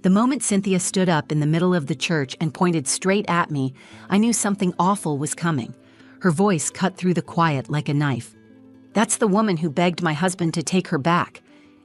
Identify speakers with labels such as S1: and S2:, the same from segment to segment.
S1: The moment Cynthia stood up in the middle of the church and pointed straight at me, I knew something awful was coming. Her voice cut through the quiet like a knife. "That's the woman who begged my husband to take her back."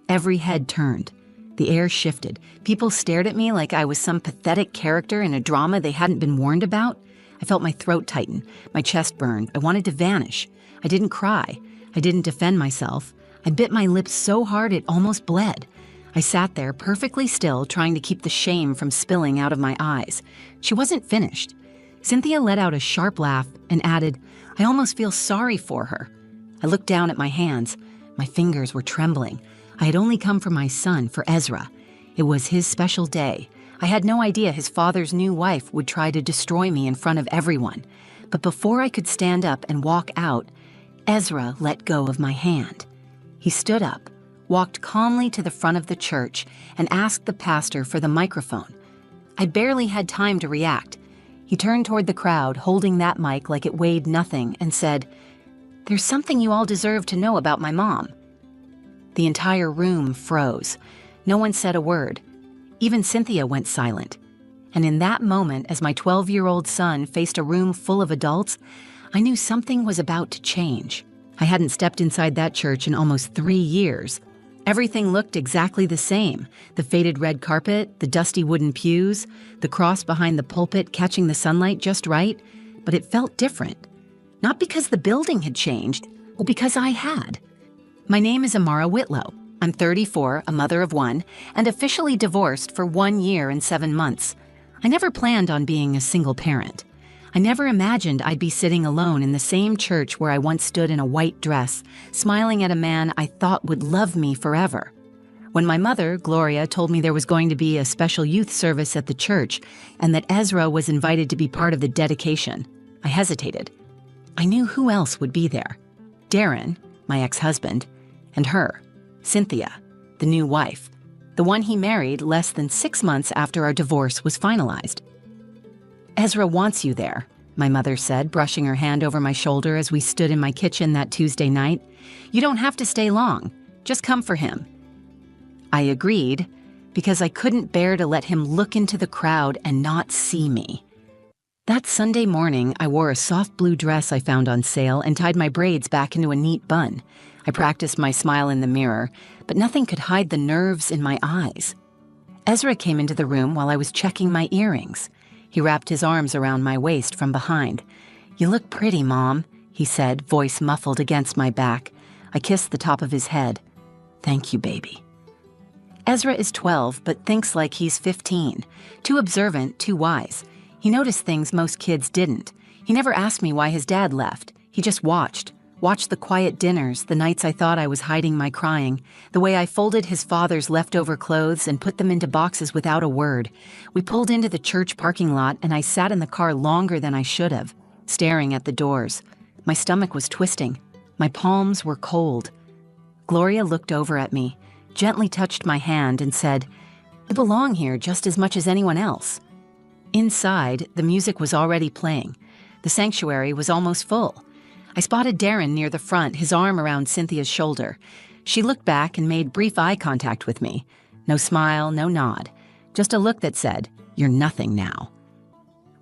S1: Every head turned. The air shifted. People stared at me like I was some pathetic character in a drama they hadn't been warned about. I felt my throat tighten, my chest burn. I wanted to vanish. I didn't cry. I didn't defend myself. I bit my lips so hard it almost bled. I sat there perfectly still, trying to keep the shame from spilling out of my eyes. She wasn't finished. Cynthia let out a sharp laugh and added, "I almost feel sorry for her." I looked down at my hands. My fingers were trembling. I had only come for my son, for Ezra. It was his special day. I had no idea his father's new wife would try to destroy me in front of everyone. But before I could stand up and walk out, Ezra let go of my hand. He stood up, walked calmly to the front of the church, and asked the pastor for the microphone. I barely had time to react. He turned toward the crowd, holding that mic like it weighed nothing, and said, "There's something you all deserve to know about my mom." The entire room froze. No one said a word. Even Cynthia went silent. And in that moment, as my 12-year-old son faced a room full of adults, I knew something was about to change. I hadn't stepped inside that church in almost 3 years. Everything looked exactly the same. The faded red carpet, the dusty wooden pews, the cross behind the pulpit catching the sunlight just right, but it felt different. Not because the building had changed, but because I had. My name is Amara Whitlow. I'm 34, a mother of 1, and officially divorced for 1 year and 7 months. I never planned on being a single parent. I never imagined I'd be sitting alone in the same church where I once stood in a white dress, smiling at a man I thought would love me forever. When my mother, Gloria, told me there was going to be a special youth service at the church and that Ezra was invited to be part of the dedication, I hesitated. I knew who else would be there. Darren, my ex-husband, and her, Cynthia, the new wife, the one he married less than 6 months after our divorce was finalized. "Ezra wants you there," my mother said, brushing her hand over my shoulder as we stood in my kitchen that Tuesday night. "You don't have to stay long. Just come for him." I agreed, because I couldn't bear to let him look into the crowd and not see me. That Sunday morning, I wore a soft blue dress I found on sale and tied my braids back into a neat bun. I practiced my smile in the mirror, but nothing could hide the nerves in my eyes. Ezra came into the room while I was checking my earrings. He wrapped his arms around my waist from behind. "You look pretty, Mom," he said, voice muffled against my back. I kissed the top of his head. "Thank you, baby." Ezra is 12, but thinks like he's 15. Too observant, too wise. He noticed things most kids didn't. He never asked me why his dad left. He just watched the quiet dinners, the nights I thought I was hiding my crying, the way I folded his father's leftover clothes and put them into boxes without a word. We pulled into the church parking lot and I sat in the car longer than I should have, staring at the doors. My stomach was twisting. My palms were cold. Gloria looked over at me, gently touched my hand and said, "You belong here just as much as anyone else." Inside, the music was already playing. The sanctuary was almost full. I spotted Darren near the front, his arm around Cynthia's shoulder. She looked back and made brief eye contact with me. No smile, no nod. Just a look that said, "You're nothing now."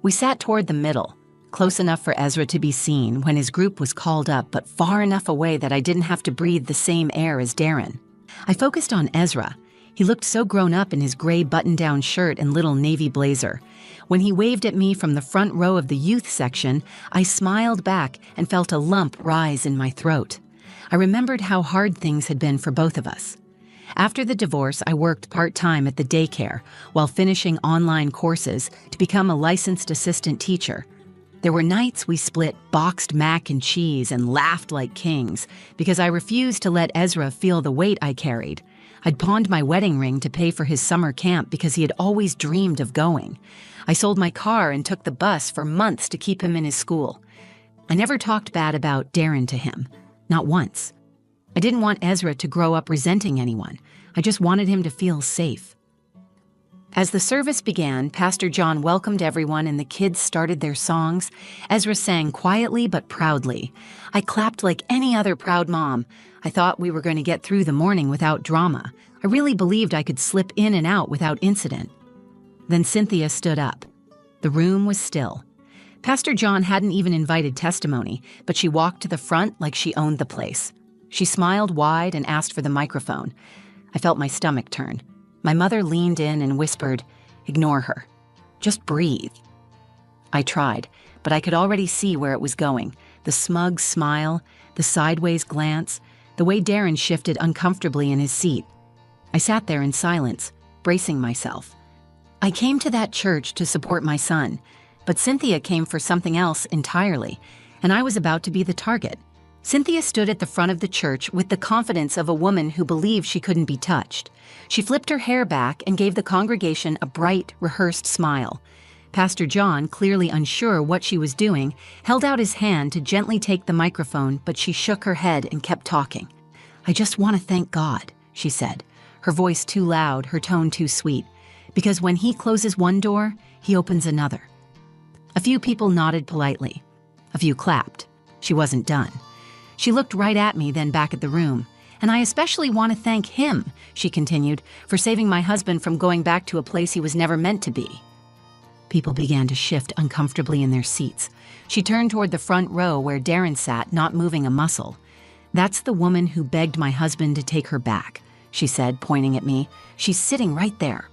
S1: We sat toward the middle, close enough for Ezra to be seen when his group was called up, but far enough away that I didn't have to breathe the same air as Darren. I focused on Ezra. He looked so grown up in his gray button-down shirt and little navy blazer. When he waved at me from the front row of the youth section, I smiled back and felt a lump rise in my throat. I remembered how hard things had been for both of us. After the divorce, I worked part-time at the daycare while finishing online courses to become a licensed assistant teacher. There were nights we split boxed mac and cheese and laughed like kings because I refused to let Ezra feel the weight I carried. I'd pawned my wedding ring to pay for his summer camp because he had always dreamed of going. I sold my car and took the bus for months to keep him in his school. I never talked bad about Darren to him, not once. I didn't want Ezra to grow up resenting anyone. I just wanted him to feel safe. As the service began, Pastor John welcomed everyone and the kids started their songs. Ezra sang quietly but proudly. I clapped like any other proud mom. I thought we were going to get through the morning without drama. I really believed I could slip in and out without incident. Then Cynthia stood up. The room was still. Pastor John hadn't even invited testimony, but she walked to the front like she owned the place. She smiled wide and asked for the microphone. I felt my stomach turn. My mother leaned in and whispered, "Ignore her. Just breathe." I tried, but I could already see where it was going. The smug smile, the sideways glance, the way Darren shifted uncomfortably in his seat. I sat there in silence, bracing myself. I came to that church to support my son, but Cynthia came for something else entirely, and I was about to be the target. Cynthia stood at the front of the church with the confidence of a woman who believed she couldn't be touched. She flipped her hair back and gave the congregation a bright, rehearsed smile. Pastor John, clearly unsure what she was doing, held out his hand to gently take the microphone, but she shook her head and kept talking. "I just want to thank God," she said, her voice too loud, her tone too sweet, "because when He closes one door, He opens another." A few people nodded politely. A few clapped. She wasn't done. She looked right at me, then back at the room. "And I especially want to thank Him," she continued, "for saving my husband from going back to a place he was never meant to be." People began to shift uncomfortably in their seats. She turned toward the front row where Darren sat, not moving a muscle. "That's the woman who begged my husband to take her back," she said, pointing at me. "She's sitting right there."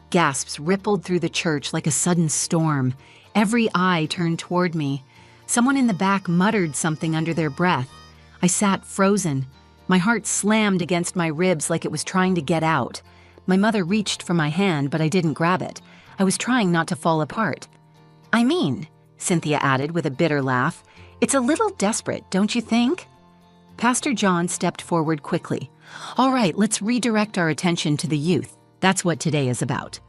S1: Gasps rippled through the church like a sudden storm. Every eye turned toward me. Someone in the back muttered something under their breath. I sat frozen. My heart slammed against my ribs like it was trying to get out. My mother reached for my hand, but I didn't grab it. I was trying not to fall apart. "I mean," Cynthia added with a bitter laugh, "it's a little desperate, don't you think?" Pastor John stepped forward quickly. "All right, let's redirect our attention to the youth. That's what today is about."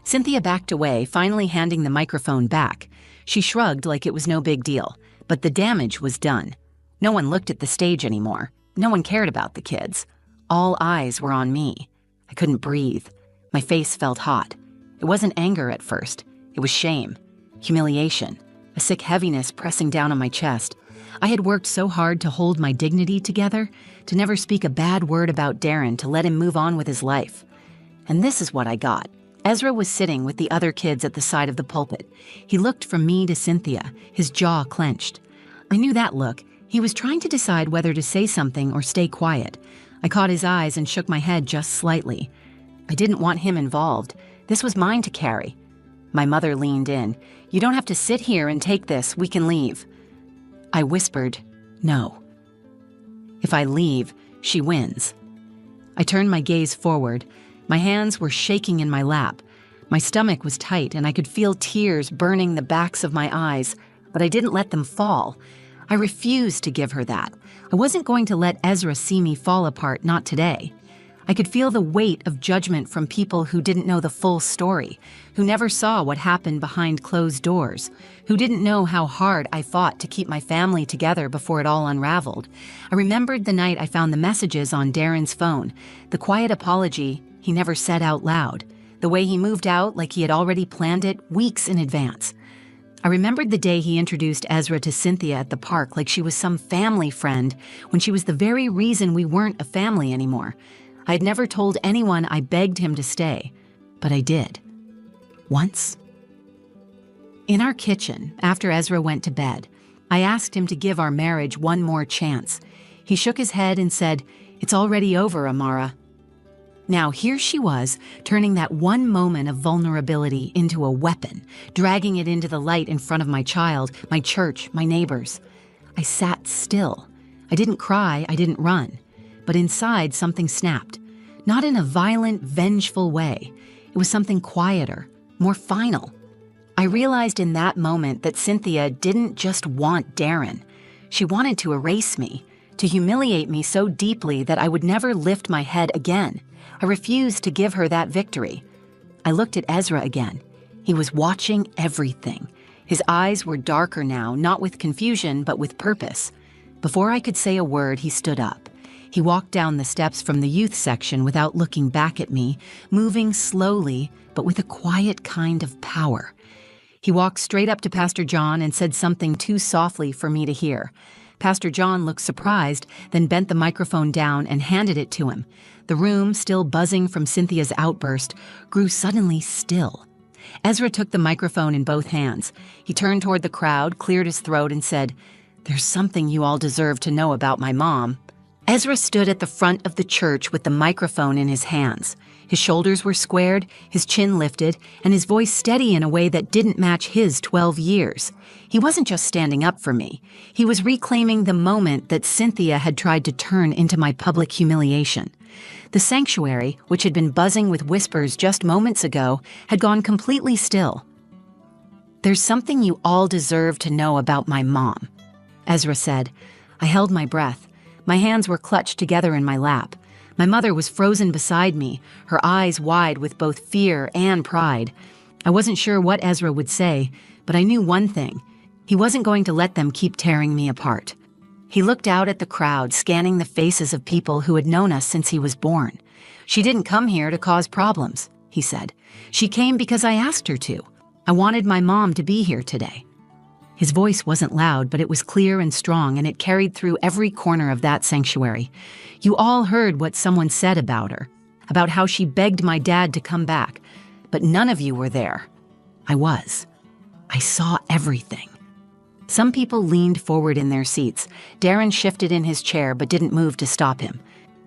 S1: Cynthia backed away, finally handing the microphone back. She shrugged like it was no big deal, but the damage was done. No one looked at the stage anymore. No one cared about the kids. All eyes were on me. I couldn't breathe. My face felt hot. It wasn't anger at first. It was shame, humiliation, a sick heaviness pressing down on my chest. I had worked so hard to hold my dignity together, to never speak a bad word about Darren, to let him move on with his life. And this is what I got. Ezra was sitting with the other kids at the side of the pulpit. He looked from me to Cynthia, his jaw clenched. I knew that look. He was trying to decide whether to say something or stay quiet. I caught his eyes and shook my head just slightly. I didn't want him involved. This was mine to carry. My mother leaned in. "You don't have to sit here and take this. We can leave." I whispered, "No." If I leave, she wins. I turned my gaze forward. My hands were shaking in my lap. My stomach was tight, and I could feel tears burning the backs of my eyes, but I didn't let them fall. I refused to give her that. I wasn't going to let Ezra see me fall apart, not today. I could feel the weight of judgment from people who didn't know the full story, who never saw what happened behind closed doors, who didn't know how hard I fought to keep my family together before it all unraveled. I remembered the night I found the messages on Darren's phone, the quiet apology he never said out loud, the way he moved out like he had already planned it weeks in advance. I remembered the day he introduced Ezra to Cynthia at the park like she was some family friend, when she was the very reason we weren't a family anymore. I had never told anyone I begged him to stay, but I did. Once. In our kitchen, after Ezra went to bed, I asked him to give our marriage one more chance. He shook his head and said, "It's already over, Amara." Now here she was, turning that one moment of vulnerability into a weapon, dragging it into the light in front of my child, my church, my neighbors. I sat still. I didn't cry, I didn't run. But inside, something snapped. Not in a violent, vengeful way. It was something quieter, more final. I realized in that moment that Cynthia didn't just want Darren. She wanted to erase me, to humiliate me so deeply that I would never lift my head again. I refused to give her that victory. I looked at Ezra again. He was watching everything. His eyes were darker now, not with confusion, but with purpose. Before I could say a word, he stood up. He walked down the steps from the youth section without looking back at me, moving slowly, but with a quiet kind of power. He walked straight up to Pastor John and said something too softly for me to hear. Pastor John looked surprised, then bent the microphone down and handed it to him. The room, still buzzing from Cynthia's outburst, grew suddenly still. Ezra took the microphone in both hands. He turned toward the crowd, cleared his throat, and said, "There's something you all deserve to know about my mom." Ezra stood at the front of the church with the microphone in his hands. His shoulders were squared, his chin lifted, and his voice steady in a way that didn't match his 12 years. He wasn't just standing up for me. He was reclaiming the moment that Cynthia had tried to turn into my public humiliation. The sanctuary, which had been buzzing with whispers just moments ago, had gone completely still. "There's something you all deserve to know about my mom," Ezra said. I held my breath. My hands were clutched together in my lap. My mother was frozen beside me, her eyes wide with both fear and pride. I wasn't sure what Ezra would say, but I knew one thing. He wasn't going to let them keep tearing me apart. He looked out at the crowd, scanning the faces of people who had known us since he was born. "She didn't come here to cause problems," he said. "She came because I asked her to. I wanted my mom to be here today." His voice wasn't loud, but it was clear and strong, and it carried through every corner of that sanctuary. You all heard what someone said about her, about how she begged my dad to come back, but none of you were there. I was. I saw everything. Some people leaned forward in their seats. Darren shifted in his chair but didn't move to stop him.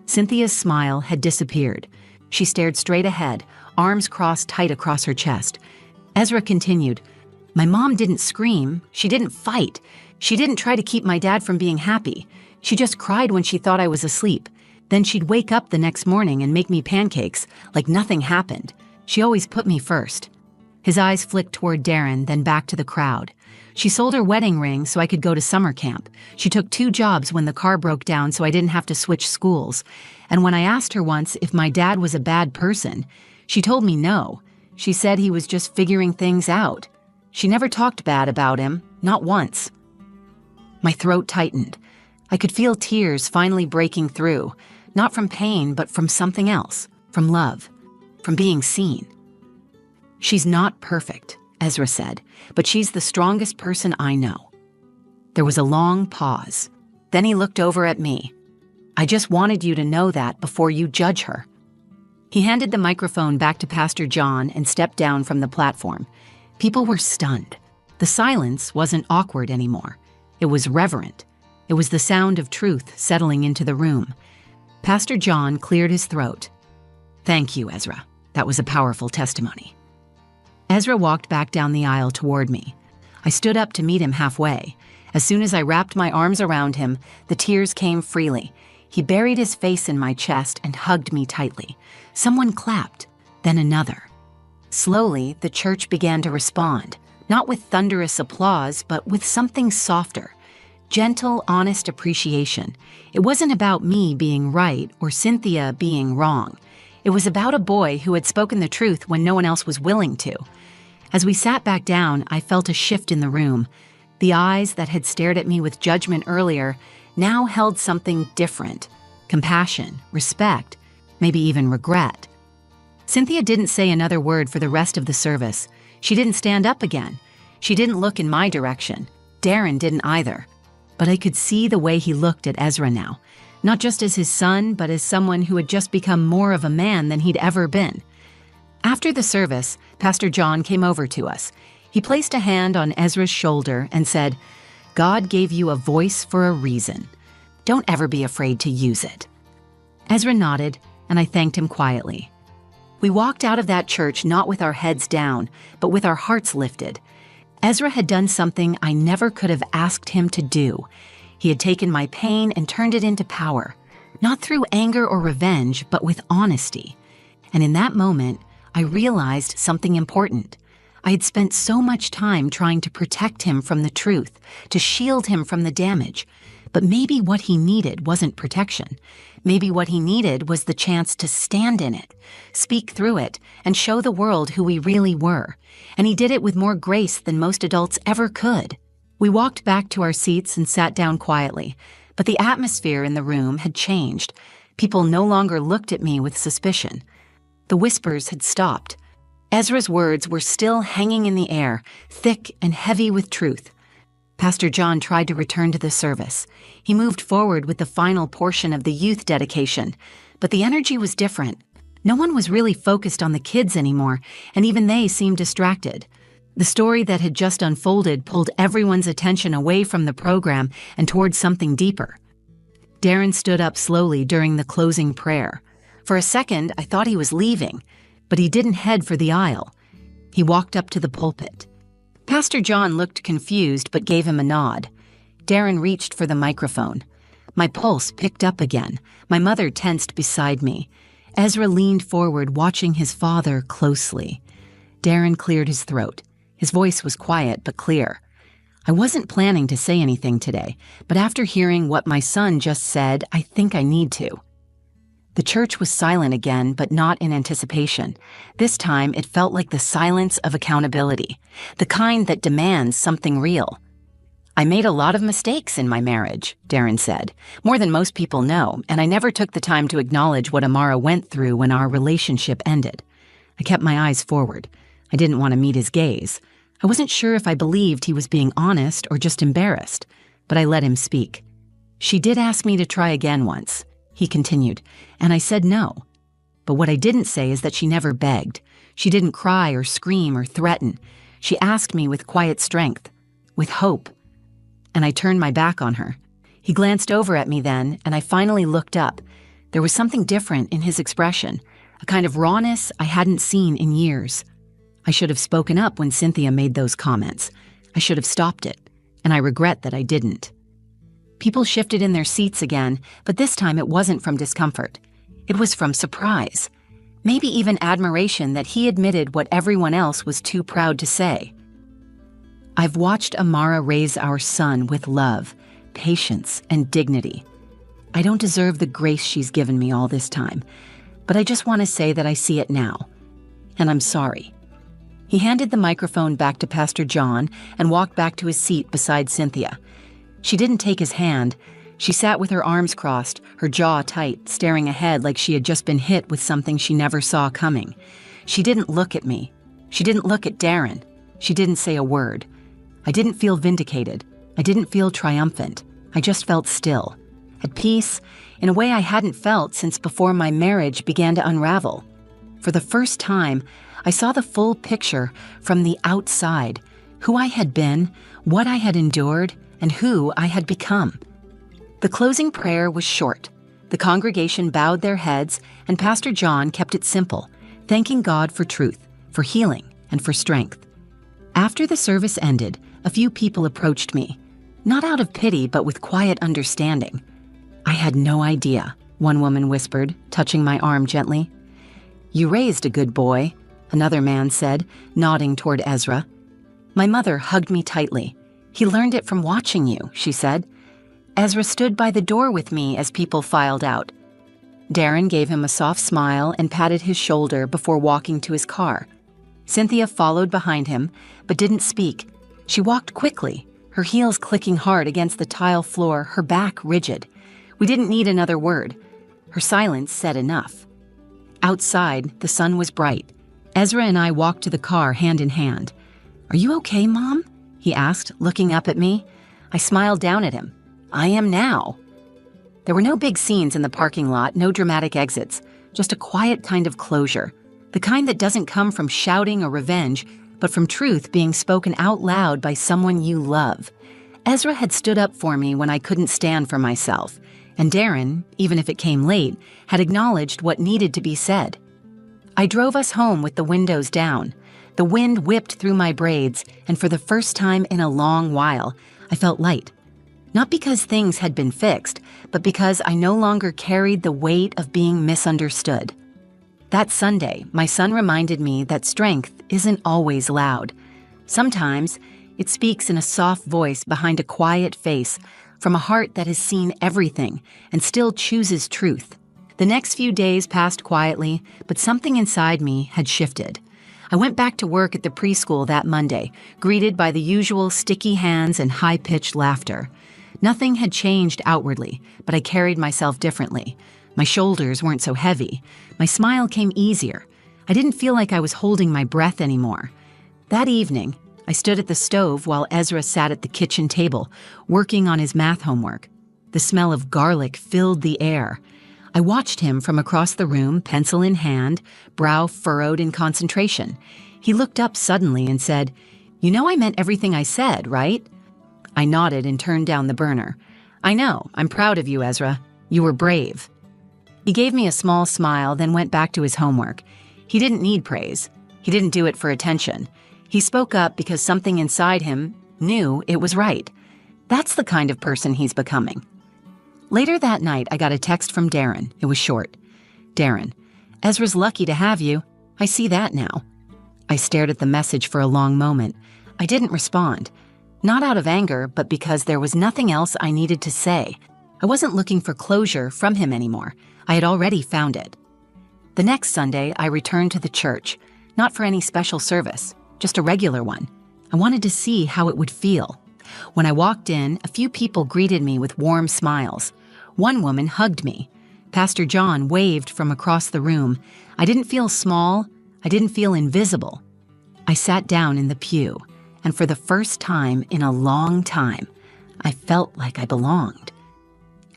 S1: Cynthia's smile had disappeared. She stared straight ahead, arms crossed tight across her chest. Ezra continued, "My mom didn't scream. She didn't fight. She didn't try to keep my dad from being happy. She just cried when she thought I was asleep. Then she'd wake up the next morning and make me pancakes, like nothing happened. She always put me first." His eyes flicked toward Darren, then back to the crowd. "She sold her wedding ring so I could go to summer camp. She took 2 jobs when the car broke down so I didn't have to switch schools. And when I asked her once if my dad was a bad person, she told me no. She said he was just figuring things out. She never talked bad about him, not once." My throat tightened. I could feel tears finally breaking through, not from pain, but from something else, from love, from being seen. "She's not perfect," Ezra said, "but she's the strongest person I know." There was a long pause. Then he looked over at me. "I just wanted you to know that before you judge her." He handed the microphone back to Pastor John and stepped down from the platform. People were stunned. The silence wasn't awkward anymore. It was reverent. It was the sound of truth settling into the room. Pastor John cleared his throat. "Thank you, Ezra. That was a powerful testimony." Ezra walked back down the aisle toward me. I stood up to meet him halfway. As soon as I wrapped my arms around him, the tears came freely. He buried his face in my chest and hugged me tightly. Someone clapped, then another. Slowly, the church began to respond, not with thunderous applause, but with something softer. Gentle, honest appreciation. It wasn't about me being right or Cynthia being wrong. It was about a boy who had spoken the truth when no one else was willing to. As we sat back down, I felt a shift in the room. The eyes that had stared at me with judgment earlier now held something different. Compassion, respect, maybe even regret. Cynthia didn't say another word for the rest of the service. She didn't stand up again. She didn't look in my direction. Darren didn't either. But I could see the way he looked at Ezra now, not just as his son, but as someone who had just become more of a man than he'd ever been. After the service, Pastor John came over to us. He placed a hand on Ezra's shoulder and said, "God gave you a voice for a reason. Don't ever be afraid to use it." Ezra nodded, and I thanked him quietly. We walked out of that church not with our heads down, but with our hearts lifted. Ezra had done something I never could have asked him to do. He had taken my pain and turned it into power, not through anger or revenge, but with honesty. And in that moment, I realized something important. I had spent so much time trying to protect him from the truth, to shield him from the damage. But maybe what he needed wasn't protection. Maybe what he needed was the chance to stand in it, speak through it, and show the world who we really were. And he did it with more grace than most adults ever could. We walked back to our seats and sat down quietly, but the atmosphere in the room had changed. People no longer looked at me with suspicion. The whispers had stopped. Ezra's words were still hanging in the air, thick and heavy with truth. Pastor John tried to return to the service. He moved forward with the final portion of the youth dedication, but the energy was different. No one was really focused on the kids anymore, and even they seemed distracted. The story that had just unfolded pulled everyone's attention away from the program and towards something deeper. Darren stood up slowly during the closing prayer. For a second, I thought he was leaving, but he didn't head for the aisle. He walked up to the pulpit. Pastor John looked confused but gave him a nod. Darren reached for the microphone. My pulse picked up again. My mother tensed beside me. Ezra leaned forward, watching his father closely. Darren cleared his throat. His voice was quiet but clear. I wasn't planning to say anything today, but after hearing what my son just said, I think I need to. The church was silent again, but not in anticipation. This time, it felt like the silence of accountability, the kind that demands something real. I made a lot of mistakes in my marriage, Darren said, more than most people know, and I never took the time to acknowledge what Amara went through when our relationship ended. I kept my eyes forward. I didn't want to meet his gaze. I wasn't sure if I believed he was being honest or just embarrassed, but I let him speak. She did ask me to try again once, he continued, and I said no. But what I didn't say is that she never begged. She didn't cry or scream or threaten. She asked me with quiet strength, with hope. And I turned my back on her. He glanced over at me then, and I finally looked up. There was something different in his expression, a kind of rawness I hadn't seen in years. I should have spoken up when Cynthia made those comments. I should have stopped it, and I regret that I didn't. People shifted in their seats again, but this time it wasn't from discomfort. It was from surprise. Maybe even admiration that he admitted what everyone else was too proud to say. I've watched Amara raise our son with love, patience, and dignity. I don't deserve the grace she's given me all this time, but I just want to say that I see it now, and I'm sorry. He handed the microphone back to Pastor John and walked back to his seat beside Cynthia. She didn't take his hand. She sat with her arms crossed, her jaw tight, staring ahead like she had just been hit with something she never saw coming. She didn't look at me. She didn't look at Darren. She didn't say a word. I didn't feel vindicated. I didn't feel triumphant. I just felt still, at peace, in a way I hadn't felt since before my marriage began to unravel. For the first time, I saw the full picture from the outside, who I had been, what I had endured, and who I had become. The closing prayer was short. The congregation bowed their heads, and Pastor John kept it simple, thanking God for truth, for healing, and for strength. After the service ended, a few people approached me, not out of pity, but with quiet understanding. I had no idea, one woman whispered, touching my arm gently. You raised a good boy, another man said, nodding toward Ezra. My mother hugged me tightly. He learned it from watching you, she said. Ezra stood by the door with me as people filed out. Darren gave him a soft smile and patted his shoulder before walking to his car. Cynthia followed behind him, but didn't speak. She walked quickly, her heels clicking hard against the tile floor, her back rigid. We didn't need another word. Her silence said enough. Outside, the sun was bright. Ezra and I walked to the car hand in hand. Are you okay, Mom? He asked, looking up at me. I smiled down at him. I am now. There were no big scenes in the parking lot, no dramatic exits, just a quiet kind of closure, the kind that doesn't come from shouting or revenge, but from truth being spoken out loud by someone you love. Ezra had stood up for me when I couldn't stand for myself, and Darren, even if it came late, had acknowledged what needed to be said. I drove us home with the windows down. The wind whipped through my braids, and for the first time in a long while, I felt light. Not because things had been fixed, but because I no longer carried the weight of being misunderstood. That Sunday, my son reminded me that strength isn't always loud. Sometimes, it speaks in a soft voice behind a quiet face, from a heart that has seen everything and still chooses truth. The next few days passed quietly, but something inside me had shifted. I went back to work at the preschool that Monday, greeted by the usual sticky hands and high-pitched laughter. Nothing had changed outwardly, but I carried myself differently. My shoulders weren't so heavy. My smile came easier. I didn't feel like I was holding my breath anymore. That evening, I stood at the stove while Ezra sat at the kitchen table, working on his math homework. The smell of garlic filled the air. I watched him from across the room, pencil in hand, brow furrowed in concentration. He looked up suddenly and said, "You know I meant everything I said, right?" I nodded and turned down the burner. "I know. I'm proud of you, Ezra. You were brave." He gave me a small smile, then went back to his homework. He didn't need praise. He didn't do it for attention. He spoke up because something inside him knew it was right. That's the kind of person he's becoming. Later that night, I got a text from Darren. It was short. "Darren, Ezra's lucky to have you. I see that now." I stared at the message for a long moment. I didn't respond. Not out of anger, but because there was nothing else I needed to say. I wasn't looking for closure from him anymore. I had already found it. The next Sunday, I returned to the church, not for any special service, just a regular one. I wanted to see how it would feel. When I walked in, a few people greeted me with warm smiles. One woman hugged me. Pastor John waved from across the room. I didn't feel small. I didn't feel invisible. I sat down in the pew, and for the first time in a long time, I felt like I belonged.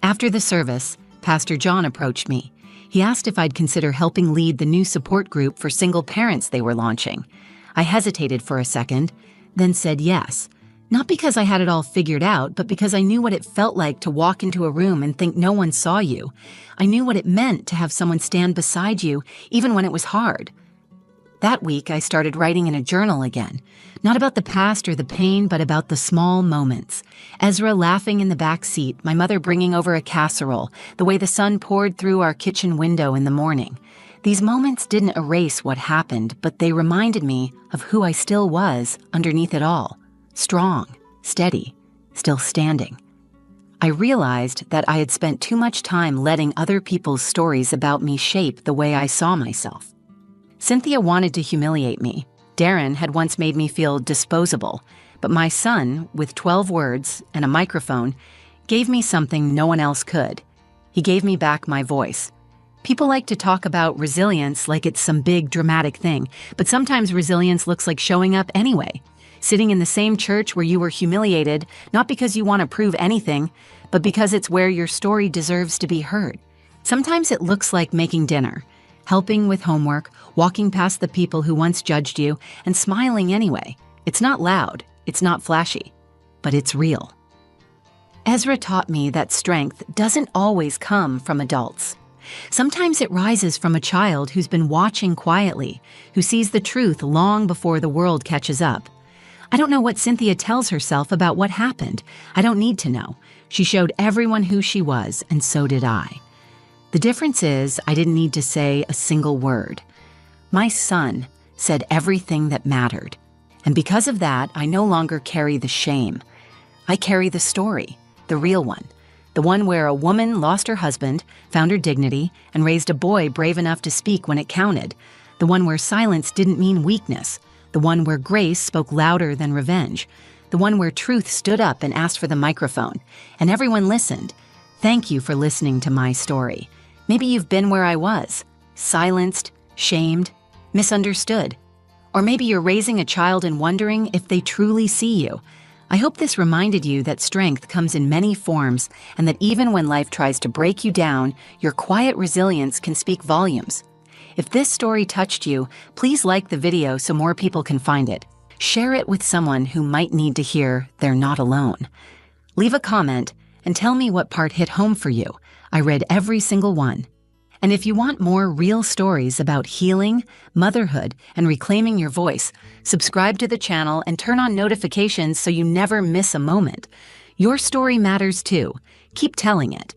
S1: After the service, Pastor John approached me. He asked if I'd consider helping lead the new support group for single parents they were launching. I hesitated for a second, then said yes. Not because I had it all figured out, but because I knew what it felt like to walk into a room and think no one saw you. I knew what it meant to have someone stand beside you, even when it was hard. That week, I started writing in a journal again. Not about the past or the pain, but about the small moments. Ezra laughing in the back seat, my mother bringing over a casserole, the way the sun poured through our kitchen window in the morning. These moments didn't erase what happened, but they reminded me of who I still was underneath it all. Strong, steady, still standing. I realized that I had spent too much time letting other people's stories about me shape the way I saw myself. Cynthia wanted to humiliate me. Darren had once made me feel disposable, but my son, with 12 words and a microphone, gave me something no one else could. He gave me back my voice. People like to talk about resilience like it's some big dramatic thing, but sometimes resilience looks like showing up anyway. Sitting in the same church where you were humiliated, not because you want to prove anything, but because it's where your story deserves to be heard. Sometimes it looks like making dinner, helping with homework, walking past the people who once judged you, and smiling anyway. It's not loud, it's not flashy, but it's real. Ezra taught me that strength doesn't always come from adults. Sometimes it rises from a child who's been watching quietly, who sees the truth long before the world catches up. I don't know what Cynthia tells herself about what happened. I don't need to know. She showed everyone who she was, and so did I. The difference is I didn't need to say a single word. My son said everything that mattered. And because of that, I no longer carry the shame. I carry the story, the real one. The one where a woman lost her husband, found her dignity, and raised a boy brave enough to speak when it counted. The one where silence didn't mean weakness. The one where grace spoke louder than revenge. The one where truth stood up and asked for the microphone. And everyone listened. Thank you for listening to my story. Maybe you've been where I was. Silenced, shamed, misunderstood. Or maybe you're raising a child and wondering if they truly see you. I hope this reminded you that strength comes in many forms and that even when life tries to break you down, your quiet resilience can speak volumes. If this story touched you, please like the video so more people can find it. Share it with someone who might need to hear they're not alone. Leave a comment and tell me what part hit home for you. I read every single one. And if you want more real stories about healing, motherhood, and reclaiming your voice, subscribe to the channel and turn on notifications so you never miss a moment. Your story matters too. Keep telling it.